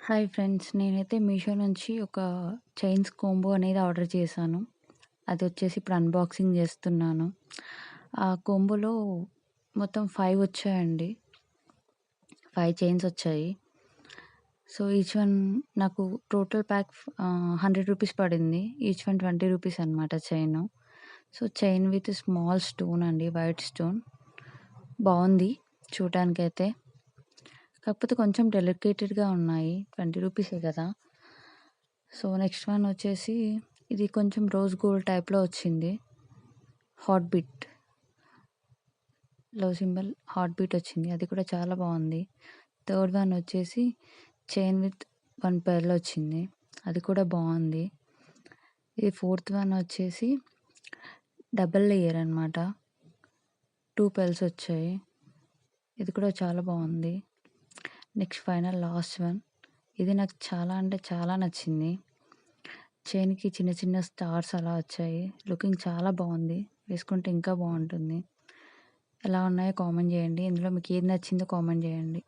Hi friends. నేనైతే మీషో నుంచి ఒక చైన్స్ కాంబో అనేది ఆర్డర్ చేశాను. అదొచ్చేసి ఇప్పుడు అన్బాక్సింగ్ చేస్తున్నాను. ఆ కాంబోలో మొత్తం 5 వచ్చాయండి. 5 చైన్స్ వచ్చాయి. సో, ఈచ్ వన్ నాకు టోటల్ ప్యాక్ 100 రూపీస్ పడింది. ఈచ్ వన్ 20 రూపీస్ అనమాట chain. So, chain with small stone అండి. White stone. బావుంది చూడటానికైతే. కాకపోతే కొంచెం డెలికేటెడ్‌గా ఉన్నాయి. 20 రూపీసే కదా! సో, నెక్స్ట్ వన్ వచ్చేసి ఇది కొంచెం రోజ్ గోల్డ్ టైప్‌లో వచ్చింది. Heart beat love symbol heart beat వచ్చింది. అది కూడా చాలా బావుంది. థర్డ్ వన్ వచ్చేసి చైన్ విత్ 1 పెర్ల్ వచ్చింది. అది కూడా బావుంది. ఇది ఫోర్త్ వన్ వచ్చేసి డబుల్ లేయర్ అనమాట. 2 పెర్ల్స్ వచ్చాయి. ఇది కూడా చాలా బావుంది. Next final last one. ఇది నాకు చాలా అంటే చాలా నచ్చింది. చైన్‌కి చిన్న చిన్న స్టార్స్ అలా వచ్చాయి. లుకింగ్ చాలా బావుంది. వేసుకుంటే ఇంకా బావుంటుంది. ఎలా ఉన్నాయో కామెంట్ చేయండి. ఇందులో మీకు ఏది నచ్చిందో కామెంట్ చేయండి.